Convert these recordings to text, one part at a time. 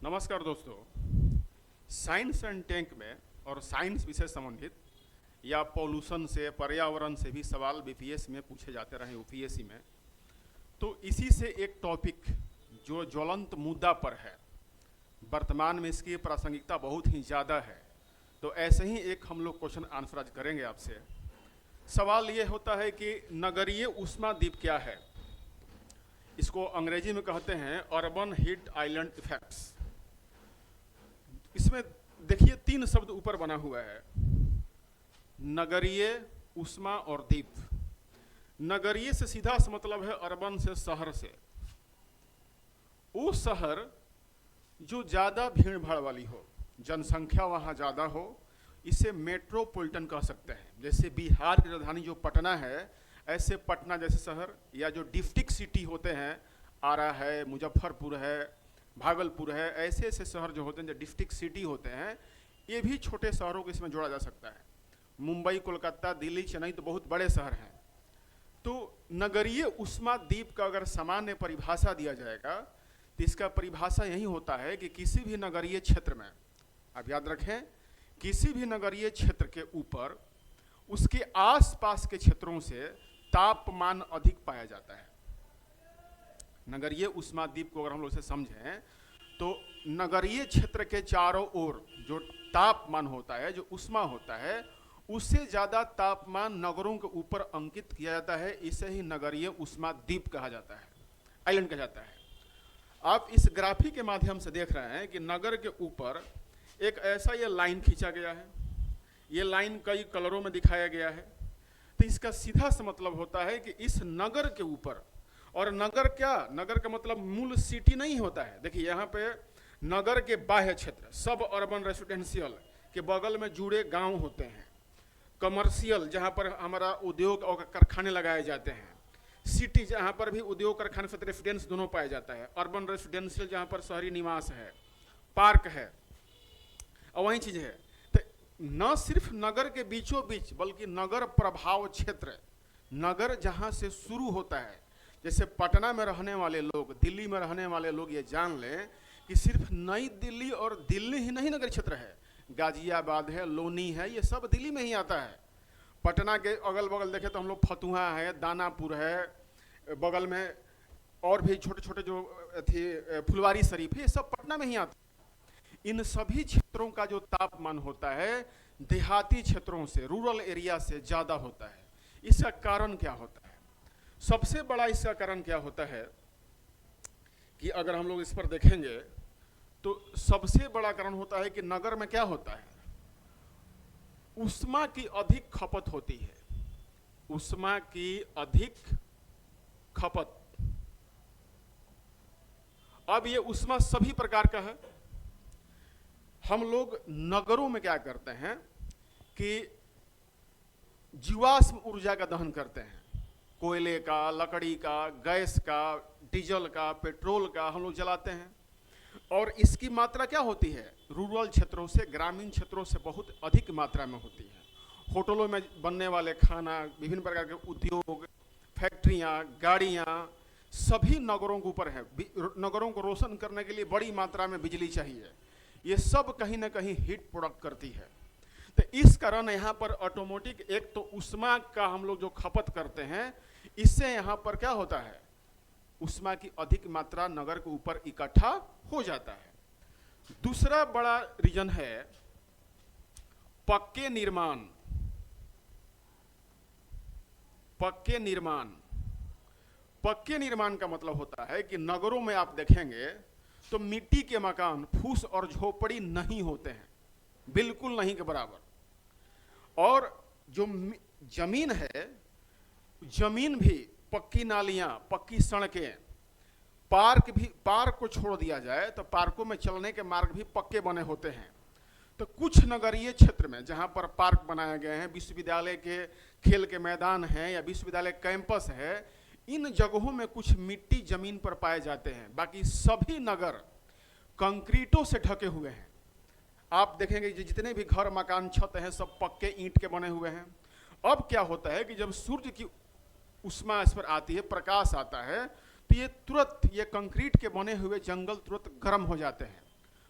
नमस्कार दोस्तों। Science and take में और साइंस विषय संबंधित या पॉल्यूशन से, पर्यावरण से भी सवाल बीपीएस में पूछे जाते रहे यूपीएससी में। तो इसी से एक टॉपिक जो ज्वलंत मुद्दा पर है, वर्तमान में इसकी प्रासंगिकता बहुत ही ज़्यादा है, तो ऐसे ही एक हम लोग क्वेश्चन आंसर आज करेंगे आपसे। सवाल ये होता है कि नगरीय ऊष्मादीप क्या है। इसको अंग्रेजी में कहते हैं अर्बन हीट आइलैंड इफेक्ट्स। इसमें देखिए 3 शब्द ऊपर बना हुआ है, नगरीय, ऊष्मा और द्वीप। नगरीय से सीधा सा मतलब है अर्बन से, शहर से। वो शहर जो ज़्यादा भीड़ भाड़ वाली हो, जनसंख्या वहाँ ज़्यादा हो, इसे मेट्रोपॉलिटन कह सकते हैं। जैसे बिहार की राजधानी जो पटना है, ऐसे पटना जैसे शहर, या जो डिस्ट्रिक्ट सिटी होते हैं, आरा है, मुजफ्फरपुर है, भागलपुर है, ऐसे ऐसे शहर जो होते हैं जो डिस्ट्रिक्ट सिटी होते हैं, ये भी छोटे शहरों को इसमें जोड़ा जा सकता है। मुंबई, कोलकाता, दिल्ली, चेन्नई तो बहुत बड़े शहर हैं। तो नगरीय ऊष्मादीप का अगर सामान्य परिभाषा दिया जाएगा तो इसका परिभाषा यही होता है कि किसी भी नगरीय क्षेत्र में, आप याद रखें, किसी भी नगरीय क्षेत्र के ऊपर उसके आसपास के क्षेत्रों से तापमान अधिक पाया जाता है। नगरीय ऊष्मादीप को अगर हम लोग इसे समझें तो नगरीय क्षेत्र के चारों ओर जो तापमान होता है, जो ऊष्मा होता है, उससे ज़्यादा तापमान नगरों के ऊपर अंकित किया जाता है। इसे ही नगरीय ऊष्मादीप कहा जाता है, आइलैंड कहा जाता है। आप इस ग्राफिक के माध्यम से देख रहे हैं कि नगर के ऊपर एक ऐसा ये लाइन खींचा गया है। ये लाइन कई कलरों में दिखाया गया है। तो इसका सीधा सा मतलब होता है कि इस नगर के ऊपर, और नगर क्या, नगर का मतलब मूल सिटी नहीं होता है। देखिए यहाँ पे नगर के बाह्य क्षेत्र, सब अर्बन रेसिडेंशियल के बगल में जुड़े गांव होते हैं, कमर्शियल जहाँ पर हमारा उद्योग और कारखाने लगाए जाते हैं, सिटी जहाँ पर भी उद्योग कारखाने से रेसिडेंस दोनों पाया जाता है, अर्बन रेसिडेंशियल जहाँ पर शहरी निवास है, पार्क है, और वही चीज़ है। तो न सिर्फ नगर के बीचों बीच बल्कि नगर प्रभाव क्षेत्र, नगर जहाँ से शुरू होता है। जैसे पटना में रहने वाले लोग, दिल्ली में रहने वाले लोग ये जान लें कि सिर्फ नई दिल्ली और दिल्ली ही नहीं नगर क्षेत्र है, गाजियाबाद है, लोनी है, ये सब दिल्ली में ही आता है। पटना के अगल बगल देखें तो हम लोग फतुहा है, दानापुर है, बगल में और भी छोटे छोटे जो थी फुलवारी शरीफ है, ये सब पटना में ही आता है। इन सभी क्षेत्रों का जो तापमान होता है देहाती क्षेत्रों से, रूरल एरिया से ज़्यादा होता है। इसका कारण क्या होता है? सबसे बड़ा इसका कारण क्या होता है कि अगर हम लोग इस पर देखेंगे तो सबसे बड़ा कारण होता है कि नगर में क्या होता है, ऊष्मा की अधिक खपत होती है। ऊष्मा की अधिक खपत। अब ये ऊष्मा सभी प्रकार का है। हम लोग नगरों में क्या करते हैं कि जीवाश्म ऊर्जा का दहन करते हैं, कोयले का, लकड़ी का, गैस का, डीजल का, पेट्रोल का हम लोग जलाते हैं। और इसकी मात्रा क्या होती है, रूरल क्षेत्रों से, ग्रामीण क्षेत्रों से बहुत अधिक मात्रा में होती है। होटलों में बनने वाले खाना, विभिन्न प्रकार के उद्योग, फैक्ट्रियाँ, गाड़ियाँ, सभी नगरों के ऊपर है। नगरों को रोशन करने के लिए बड़ी मात्रा में बिजली चाहिए। ये सब कहीं ना कहीं हीट प्रोडक्ट करती है। तो इस कारण यहाँ पर ऑटोमेटिक एक तो ऊष्मा का हम लोग जो खपत करते हैं, इससे यहाँ पर क्या होता है, ऊष्मा की अधिक मात्रा नगर के ऊपर इकट्ठा हो जाता है। दूसरा बड़ा रीजन है पक्के निर्माण। पक्के निर्माण, पक्के निर्माण का मतलब होता है कि नगरों में आप देखेंगे तो मिट्टी के मकान, फूस और झोपड़ी नहीं होते हैं, बिल्कुल नहीं के बराबर। और जो जमीन है, जमीन भी पक्की नालियां, पक्की सड़कें, पार्क भी, पार्क को छोड़ दिया जाए तो पार्कों में चलने के मार्ग भी पक्के बने होते हैं। तो कुछ नगरीय क्षेत्र में जहां पर पार्क बनाए गए हैं, विश्वविद्यालय के खेल के मैदान हैं या विश्वविद्यालय कैंपस है, इन जगहों में कुछ मिट्टी जमीन पर पाए जाते हैं। बाकी सभी नगर कंक्रीटों से ढके हुए हैं। आप देखेंगे जितने भी घर, मकान, छत हैं, सब पक्के ईंट के बने हुए हैं। अब क्या होता है कि जब सूर्य की ऊष्मा इस पर आती है, प्रकाश आता है, तो ये तुरंत ये कंक्रीट के बने हुए जंगल तुरंत गर्म हो जाते हैं।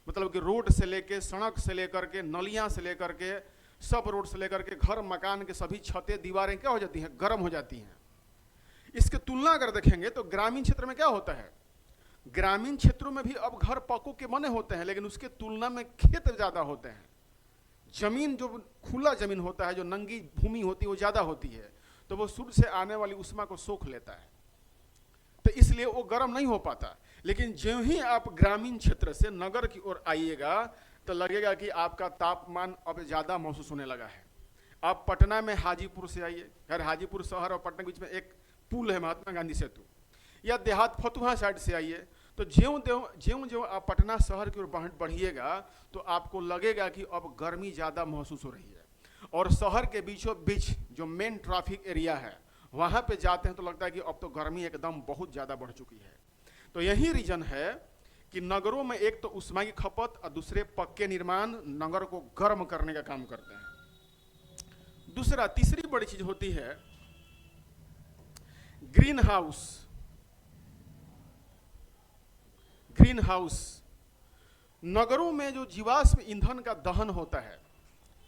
मतलब कि रोड से लेके, सड़क से लेकर के, नलियां से लेकर के, सब रोड से लेकर के घर मकान के सभी छतें दीवारें क्या हो जाती हैं, गर्म हो जाती हैं। इसकी तुलना अगर देखेंगे तो ग्रामीण क्षेत्र में क्या होता है, ग्रामीण क्षेत्रों में भी अब घर पक्कों के बने होते हैं, लेकिन उसके तुलना में खेत ज़्यादा होते हैं। जमीन जो खुला जमीन होता है, जो नंगी भूमि होती है वो ज़्यादा होती है, तो वो सूर्य से आने वाली उष्मा को सोख लेता है, तो इसलिए वो गर्म नहीं हो पाता। लेकिन ज्यों ही आप ग्रामीण क्षेत्र से नगर की ओर आइएगा तो लगेगा कि आपका तापमान अब ज़्यादा महसूस होने लगा है। आप पटना में हाजीपुर से आइए, खैर हाजीपुर शहर और पटना के बीच में एक पुल है, महात्मा गांधी सेतु, या देहात फतुहा साइड से आइए, तो ज्यों आप पटना शहर की ओर बढ़िएगा तो आपको लगेगा कि अब गर्मी ज़्यादा महसूस हो रही है। और शहर के बीचों बीच जो मेन ट्रैफिक एरिया है वहाँ पे जाते हैं तो लगता है कि अब तो गर्मी एकदम बहुत ज़्यादा बढ़ चुकी है। तो यही रीज़न है कि नगरों में एक तो ऊष्मा की खपत और दूसरे पक्के निर्माण नगर को गर्म करने का काम करते हैं। दूसरा, तीसरी बड़ी चीज़ होती है ग्रीन हाउस। ग्रीन हाउस, नगरों में जो जीवाश्म ईंधन का दहन होता है,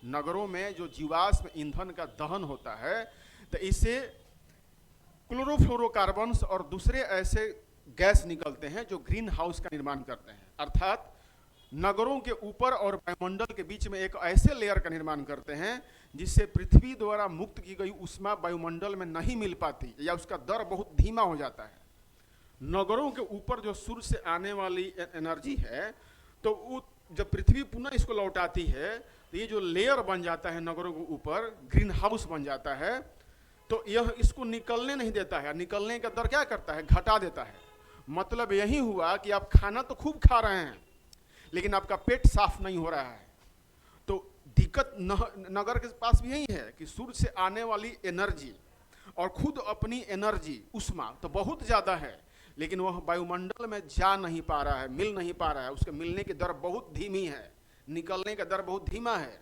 नगरों में जो जीवाश्म ईंधन का दहन होता है, तो इससे क्लोरोफ्लोरोकार्बन्स और दूसरे ऐसे गैस निकलते हैं जो ग्रीन हाउस का निर्माण करते हैं। अर्थात नगरों के ऊपर और वायुमंडल के बीच में एक ऐसे लेयर का निर्माण करते हैं जिससे पृथ्वी द्वारा मुक्त की गई ऊष्मा वायुमंडल में नहीं मिल पाती या उसका दर बहुत धीमा हो जाता है। नगरों के ऊपर जो सूर्य से आने वाली एनर्जी है, तो वो जब पृथ्वी पुनः इसको लौटाती है तो ये जो लेयर बन जाता है नगरों के ऊपर, ग्रीन हाउस बन जाता है, तो यह इसको निकलने नहीं देता है। निकलने का दर क्या करता है, घटा देता है। मतलब यही हुआ कि आप खाना तो खूब खा रहे हैं लेकिन आपका पेट साफ नहीं हो रहा है। तो दिक्कत नगर के पास भी यही है कि सूर्य से आने वाली एनर्जी और खुद अपनी एनर्जी ऊष्मा तो बहुत ज़्यादा है, लेकिन वह वायुमंडल में जा नहीं पा रहा है, मिल नहीं पा रहा है। उसके मिलने की दर बहुत धीमी है, निकलने का दर बहुत धीमा है।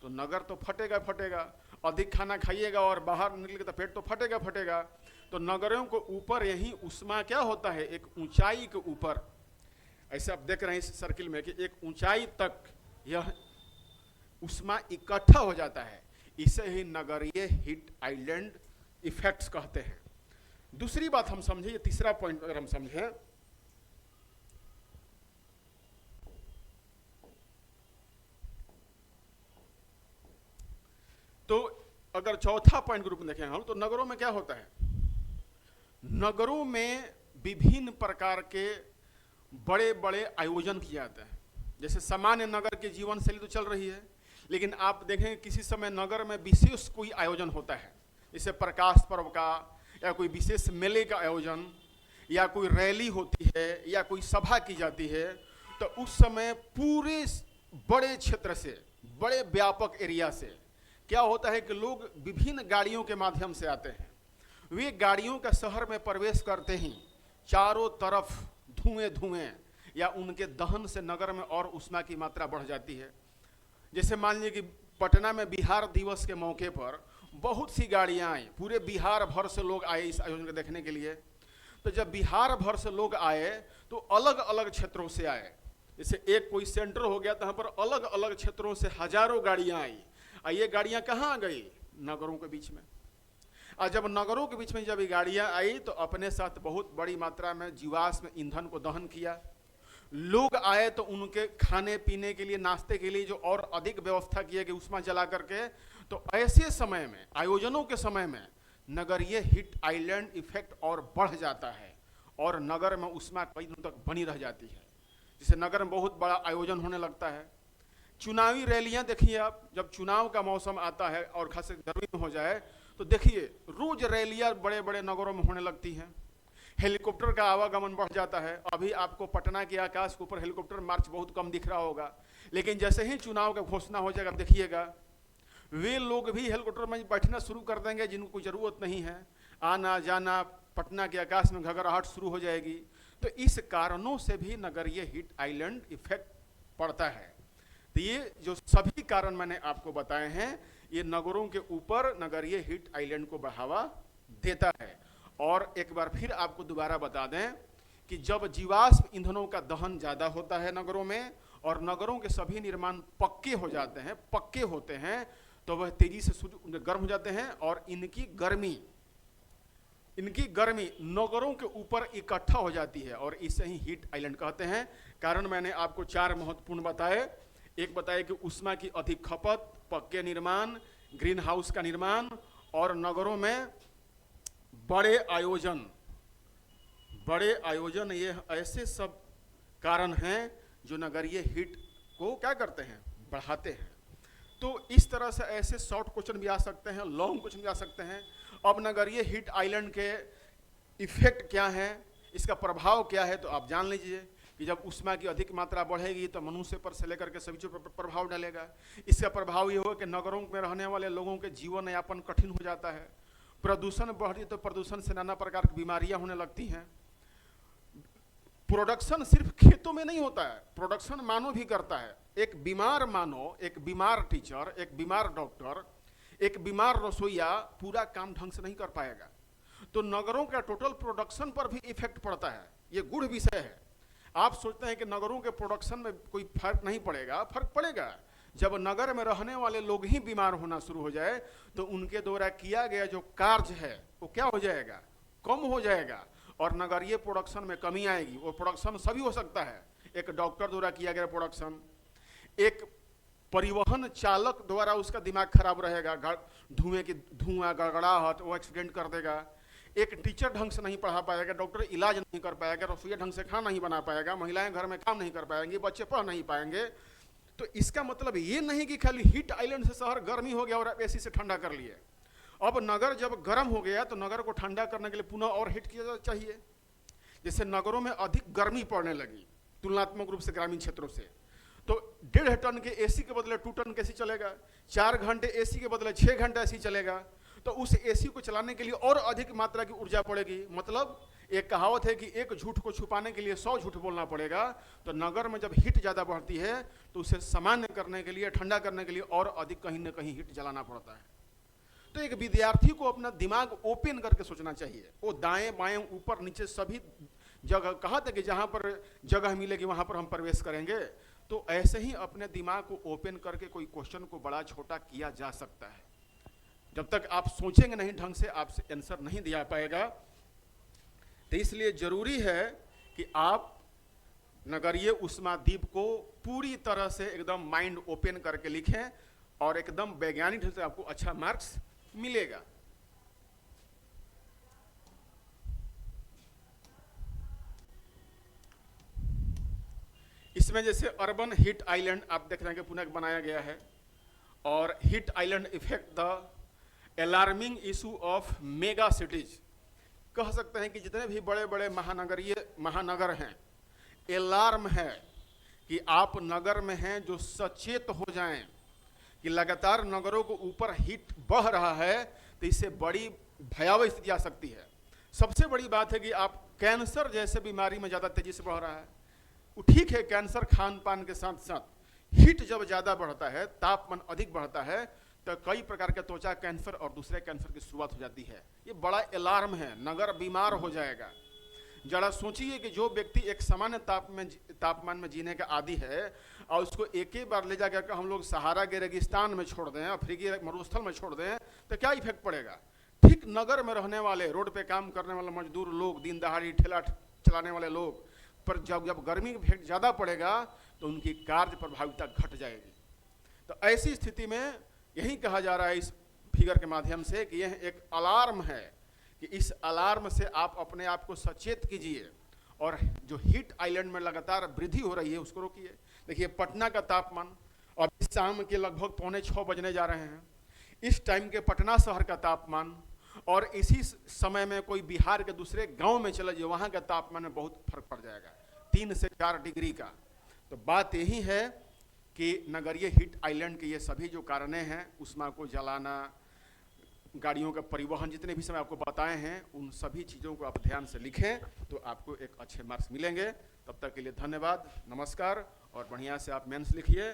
तो नगर तो फटेगा फटेगा, अधिक खाना खाइएगा और बाहर निकलेगा तो पेट तो फटेगा फटेगा। तो नगरों को ऊपर यही ऊष्मा क्या होता है, एक ऊंचाई के ऊपर, ऐसे आप देख रहे हैं इस सर्किल में कि एक ऊंचाई तक यह ऊष्मा इकट्ठा हो जाता है। इसे ही नगरीय हीट आइलैंड इफेक्ट्स कहते हैं। दूसरी बात हम समझे, ये तीसरा पॉइंट अगर हम समझें, तो अगर चौथा पॉइंट के रूप में देखें हम, तो नगरों में क्या होता है, नगरों में विभिन्न प्रकार के बड़े बड़े आयोजन किए जाते हैं। जैसे सामान्य नगर की जीवन शैली तो चल रही है, लेकिन आप देखें किसी समय नगर में विशेष कोई आयोजन होता है, जैसे प्रकाश पर्व का या कोई विशेष मेले का आयोजन या कोई रैली होती है या कोई सभा की जाती है, तो उस समय पूरे बड़े क्षेत्र से, बड़े व्यापक एरिया से क्या होता है कि लोग विभिन्न गाड़ियों के माध्यम से आते हैं। वे गाड़ियों का शहर में प्रवेश करते ही चारों तरफ धुएं धुएं या उनके दहन से नगर में और ऊष्मा की मात्रा बढ़ जाती है। जैसे मान लीजिए कि पटना में बिहार दिवस के मौके पर बहुत सी गाड़ियां आई, पूरे बिहार भर से लोग आए इस आयोजन को देखने के लिए। तो जब बिहार भर से लोग आए तो अलग अलग क्षेत्रों से आए, जैसे एक कोई सेंटर हो गया, तो यहाँ पर अलग अलग क्षेत्रों से हजारों गाड़ियां आई। और ये गाड़ियां कहाँ आ गई, नगरों के बीच में। और जब नगरों के बीच में जब ये गाड़ियां आई तो अपने साथ बहुत बड़ी मात्रा में जीवाश्म ईंधन को दहन किया। लोग आए तो उनके खाने पीने के लिए, नाश्ते के लिए जो और अधिक व्यवस्था किए गई ऊष्मा जला करके। तो ऐसे समय में, आयोजनों के समय में नगरीय हीट आइलैंड इफेक्ट और बढ़ जाता है और नगर में ऊष्मा कई दिनों तक बनी रह जाती है, जिससे नगर में बहुत बड़ा आयोजन होने लगता है। चुनावी रैलियां देखिए आप, जब चुनाव का मौसम आता है और खास गर्मी में हो जाए तो देखिए रोज रैलियां बड़े बड़े नगरों में होने लगती हैं। हेलीकॉप्टर का आवागमन बढ़ जाता है। अभी आपको पटना के आकाश के ऊपर हेलीकॉप्टर मार्च बहुत कम दिख रहा होगा, लेकिन जैसे ही चुनाव का घोषणा हो जाएगा देखिएगा वे लोग भी हेलीकॉप्टर में बैठना शुरू कर देंगे जिनको कोई ज़रूरत नहीं है। आना जाना, पटना के आकाश में घगराहट शुरू हो जाएगी। तो इस कारणों से भी नगरीय हीट आइलैंड इफेक्ट पड़ता है। तो ये जो सभी कारण मैंने आपको बताए हैं, ये नगरों के ऊपर नगरीय हीट आइलैंड को बढ़ावा देता है। और एक बार फिर आपको दोबारा बता दें कि जब जीवाश्म ईंधनों का दहन ज़्यादा होता है नगरों में और नगरों के सभी निर्माण पक्के हो जाते हैं, पक्के होते हैं, तो वह तेजी से गर्म हो जाते हैं और इनकी गर्मी नगरों के ऊपर इकट्ठा हो जाती है और इसे ही हीट आइलैंड कहते हैं। कारण मैंने आपको 4 महत्वपूर्ण बताए। एक बताया कि उष्मा की अधिक खपत, पक्के निर्माण, ग्रीन हाउस का निर्माण और नगरों में बड़े आयोजन, ये ऐसे सब कारण हैं जो नगरीय हीट को क्या करते हैं, बढ़ाते हैं। तो इस तरह से ऐसे शॉर्ट क्वेश्चन भी आ सकते हैं, लॉन्ग क्वेश्चन भी आ सकते हैं। अब नगरीय हीट आइलैंड के इफेक्ट क्या है, इसका प्रभाव क्या है, तो आप जान लीजिए कि जब ऊष्मा की अधिक मात्रा बढ़ेगी तो मनुष्य पर से लेकर के सभी चीज़ों पर प्रभाव डालेगा। इसका प्रभाव ये होगा कि नगरों में रहने वाले लोगों के जीवन यापन कठिन हो जाता है। प्रदूषण बढ़ी तो प्रदूषण से नाना प्रकार की बीमारियां होने लगती हैं। प्रोडक्शन सिर्फ खेतों में नहीं होता है, प्रोडक्शन मानव भी करता है। एक बीमार मानव, एक बीमार टीचर, एक बीमार डॉक्टर, एक बीमार रसोईया पूरा काम ढंग से नहीं कर पाएगा। तो नगरों का टोटल प्रोडक्शन पर भी इफेक्ट पड़ता है। ये गूढ़ विषय है। आप सोचते हैं कि नगरों के प्रोडक्शन में कोई फर्क नहीं पड़ेगा, फर्क पड़ेगा। जब नगर में रहने वाले लोग ही बीमार होना शुरू हो जाए तो उनके द्वारा किया गया जो कार्य है वो क्या हो जाएगा, कम हो जाएगा और नगरीय प्रोडक्शन में कमी आएगी। वो प्रोडक्शन सभी हो सकता है, एक डॉक्टर द्वारा किया गया प्रोडक्शन, एक परिवहन चालक द्वारा उसका दिमाग खराब रहेगा, धुआं गड़गड़ाहट, वो एक्सीडेंट कर देगा। एक टीचर ढंग से नहीं पढ़ा पाएगा, डॉक्टर इलाज नहीं कर पाएगा, रसोईया ढंग से खाना नहीं बना पाएगा, महिलाएं घर में काम नहीं कर पाएंगी, बच्चे पढ़ नहीं पाएंगे। तो इसका मतलब ये नहीं कि खाली हीट आइलैंड से शहर गर्मी हो गया और आप एसी से ठंडा कर लिए। अब नगर जब गर्म हो गया तो नगर को ठंडा करने के लिए पुनः और हीट किया चाहिए। जैसे नगरों में अधिक गर्मी पड़ने लगी तुलनात्मक रूप से ग्रामीण क्षेत्रों से, तो 1.5 टन के एसी के बदले 2 टन के एसी चलेगा, 4 घंटे एसी के बदले 6 घंटे एसी चलेगा। तो उस एसी को चलाने के लिए और अधिक मात्रा की ऊर्जा पड़ेगी। मतलब एक कहावत है कि एक झूठ को छुपाने के लिए 100 झूठ बोलना पड़ेगा। तो नगर में जब हीट ज़्यादा बढ़ती है तो उसे सामान्य करने के लिए, ठंडा करने के लिए और अधिक कहीं ना कहीं हीट जलाना पड़ता है। तो एक विद्यार्थी को अपना दिमाग ओपन करके सोचना चाहिए। वो दाएं बाएं ऊपर नीचे सभी जगह, कहा था कि जहाँ पर जगह मिलेगी वहाँ पर हम प्रवेश करेंगे। तो ऐसे ही अपने दिमाग को ओपन करके कोई क्वेश्चन को बड़ा छोटा किया जा सकता है। जब तक आप सोचेंगे नहीं ढंग से, आपसे आंसर नहीं दिया पाएगा। तो इसलिए जरूरी है कि आप नगरीय ऊष्मादीप को पूरी तरह से एकदम माइंड ओपन करके लिखें और एकदम वैज्ञानिक ढंग से आपको अच्छा मार्क्स मिलेगा। इसमें जैसे अर्बन हीट आइलैंड आप देख रहे हैं कि पुनः बनाया गया है और heat island effect the alarming issue of mega cities. कह सकते हैं कि जितने भी बड़े बड़े महानगर हैं, अलार्म है कि आप नगर में हैं जो सचेत हो जाएं कि लगातार नगरों को ऊपर हीट बह रहा है, तो इससे बड़ी भयावह स्थिति आ सकती है। सबसे बड़ी बात है कि आप कैंसर जैसे बीमारी में ज़्यादा तेजी से बढ़ रहा है। ठीक है, कैंसर खान पान के साथ साथ हीट जब ज़्यादा बढ़ता है, तापमान अधिक बढ़ता है, तो कई प्रकार के त्वचा कैंसर और दूसरे कैंसर की शुरुआत हो जाती है। ये बड़ा अलार्म है, नगर बीमार हो जाएगा। जरा सोचिए कि जो व्यक्ति एक सामान्य तापमान में जीने का आदी है और उसको एक ही बार ले जाकर हम लोग सहारा के रेगिस्तान में छोड़ दें, अफ्रीकी मरुस्थल में छोड़ दें, तो क्या इफेक्ट पड़ेगा। ठीक नगर में रहने वाले, रोड पे काम करने वाले मजदूर लोग, दिन दहाड़ी ठेला चलाने वाले लोग पर जब गर्मी का इफेक्ट ज़्यादा पड़ेगा तो उनकी कार्य प्रभाविता घट जाएगी। तो ऐसी स्थिति में यही कहा जा रहा है इस फिगर के माध्यम से कि यह एक अलार्म है कि इस अलार्म से आप अपने आप को सचेत कीजिए और जो हीट आइलैंड में लगातार वृद्धि हो रही है उसको रोकिए। देखिए पटना का तापमान अब शाम के लगभग 5:45 बजने जा रहे हैं। इस टाइम के पटना शहर का तापमान और इसी समय में कोई बिहार के दूसरे गांव में चला जाए, वहाँ का तापमान में बहुत फर्क पड़ जाएगा, 3 से 4 डिग्री का। तो बात यही है कि नगरीय हीट आइलैंड के ये सभी जो कारणें हैं, ऊष्मा को जलाना, गाड़ियों का परिवहन, जितने भी समय आपको बताए हैं, उन सभी चीज़ों को आप ध्यान से लिखें तो आपको एक अच्छे मार्क्स मिलेंगे। तब तक के लिए धन्यवाद, नमस्कार और बढ़िया से आप मेंस लिखिए।